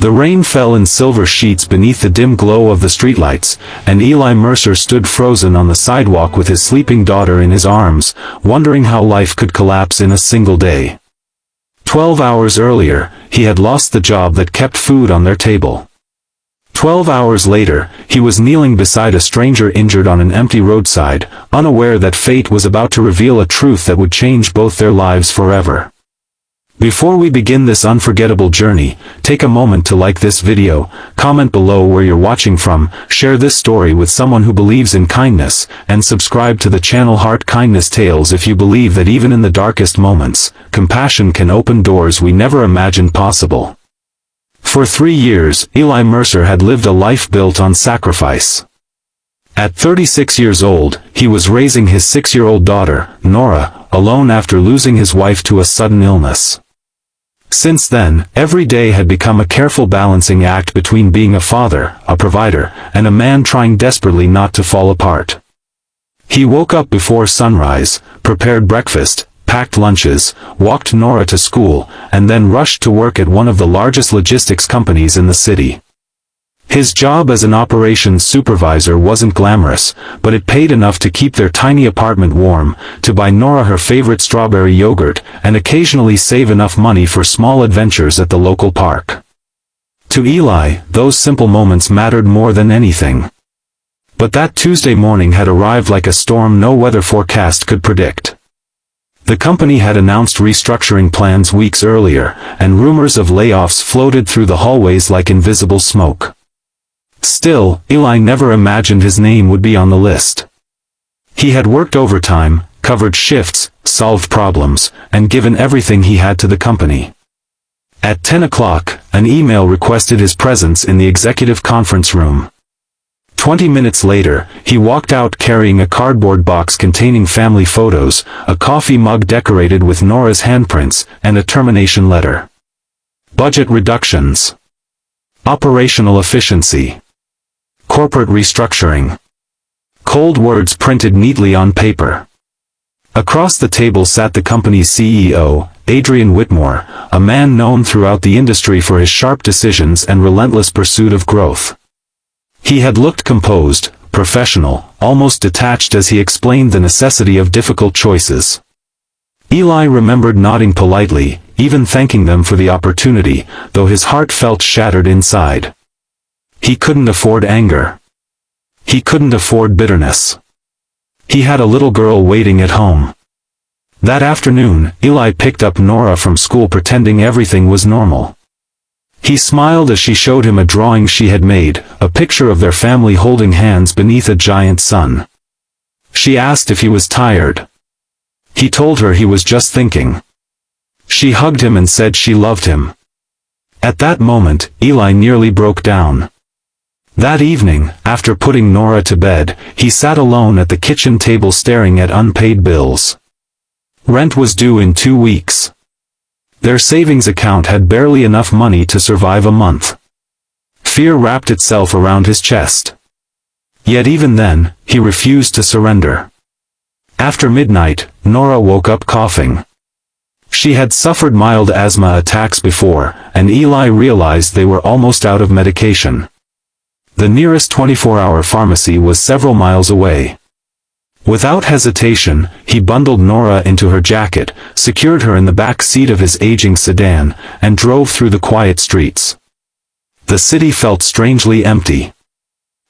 The rain fell in silver sheets beneath the dim glow of the streetlights, and Eli Mercer stood frozen on the sidewalk with his sleeping daughter in his arms, wondering how life could collapse in a single day. 12 hours earlier, he had lost the job that kept food on their table. 12 hours later, he was kneeling beside a stranger injured on an empty roadside, unaware that fate was about to reveal a truth that would change both their lives forever. Before we begin this unforgettable journey, take a moment to like this video, comment below where you're watching from, share this story with someone who believes in kindness, and subscribe to the channel Heart Kindness Tales if you believe that even in the darkest moments, compassion can open doors we never imagined possible. For 3 years, Eli Mercer had lived a life built on sacrifice. At 36 years old, he was raising his 6-year-old daughter, Nora, alone after losing his wife to a sudden illness. Since then, every day had become a careful balancing act between being a father, a provider, and a man trying desperately not to fall apart. He woke up before sunrise, prepared breakfast, packed lunches, walked Nora to school, and then rushed to work at one of the largest logistics companies in the city. His job as an operations supervisor wasn't glamorous, but it paid enough to keep their tiny apartment warm, to buy Nora her favorite strawberry yogurt, and occasionally save enough money for small adventures at the local park. To Eli, those simple moments mattered more than anything. But that Tuesday morning had arrived like a storm no weather forecast could predict. The company had announced restructuring plans weeks earlier, and rumors of layoffs floated through the hallways like invisible smoke. Still, Eli never imagined his name would be on the list. He had worked overtime, covered shifts, solved problems, and given everything he had to the company. At 10 o'clock, an email requested his presence in the executive conference room. 20 minutes later, he walked out carrying a cardboard box containing family photos, a coffee mug decorated with Nora's handprints, and a termination letter. Budget reductions. Operational efficiency. Corporate restructuring. Cold words printed neatly on paper. Across the table sat the company's CEO, Adrian Whitmore, a man known throughout the industry for his sharp decisions and relentless pursuit of growth. He had looked composed, professional, almost detached as he explained the necessity of difficult choices. Eli remembered nodding politely, even thanking them for the opportunity, though his heart felt shattered inside. He couldn't afford anger. He couldn't afford bitterness. He had a little girl waiting at home. That afternoon, Eli picked up Nora from school pretending everything was normal. He smiled as she showed him a drawing she had made, a picture of their family holding hands beneath a giant sun. She asked if he was tired. He told her he was just thinking. She hugged him and said she loved him. At that moment, Eli nearly broke down. That evening, after putting Nora to bed, he sat alone at the kitchen table staring at unpaid bills. Rent was due in 2 weeks. Their savings account had barely enough money to survive a month. Fear wrapped itself around his chest. Yet even then, he refused to surrender. After midnight, Nora woke up coughing. She had suffered mild asthma attacks before, and Eli realized they were almost out of medication. The nearest 24-hour pharmacy was several miles away. Without hesitation, he bundled Nora into her jacket, secured her in the back seat of his aging sedan, and drove through the quiet streets. The city felt strangely empty.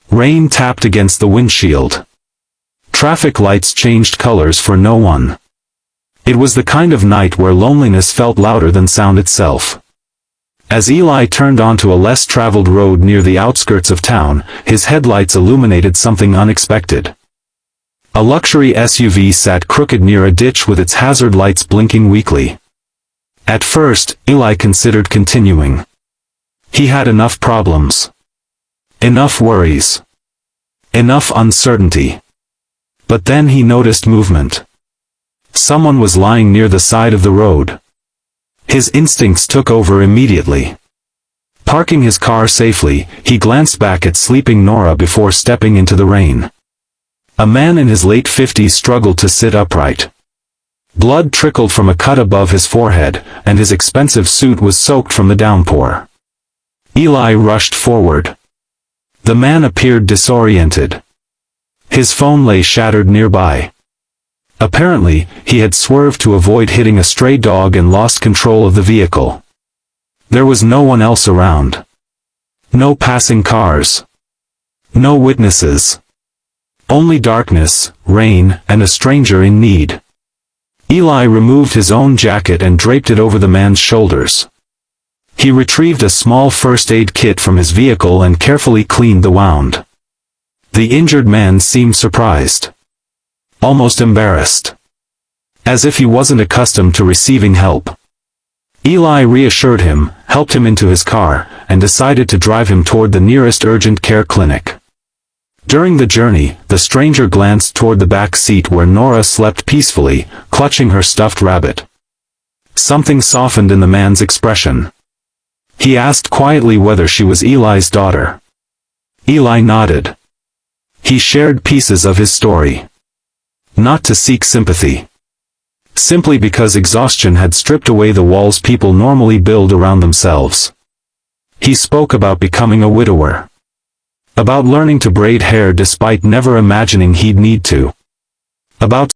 Rain tapped against the windshield. Traffic lights changed colors for no one. It was the kind of night where loneliness felt louder than sound itself. As Eli turned onto a less traveled road near the outskirts of town, his headlights illuminated something unexpected. A luxury SUV sat crooked near a ditch with its hazard lights blinking weakly. At first, Eli considered continuing. He had enough problems. Enough worries. Enough uncertainty. But then he noticed movement. Someone was lying near the side of the road. His instincts took over immediately. Parking his car safely, he glanced back at sleeping Nora before stepping into the rain. A man in his late 50s struggled to sit upright. Blood trickled from a cut above his forehead, and his expensive suit was soaked from the downpour. Eli rushed forward. The man appeared disoriented. His phone lay shattered nearby. Apparently, he had swerved to avoid hitting a stray dog and lost control of the vehicle. There was no one else around. No passing cars. No witnesses. Only darkness, rain, and a stranger in need. Eli removed his own jacket and draped it over the man's shoulders. He retrieved a small first aid kit from his vehicle and carefully cleaned the wound. The injured man seemed surprised. Almost embarrassed. As if he wasn't accustomed to receiving help. Eli reassured him, helped him into his car, and decided to drive him toward the nearest urgent care clinic. During the journey, the stranger glanced toward the back seat where Nora slept peacefully, clutching her stuffed rabbit. Something softened in the man's expression. He asked quietly whether she was Eli's daughter. Eli nodded. He shared pieces of his story. Not to seek sympathy. Simply because exhaustion had stripped away the walls people normally build around themselves. He spoke about becoming a widower. About learning to braid hair despite never imagining he'd need to. About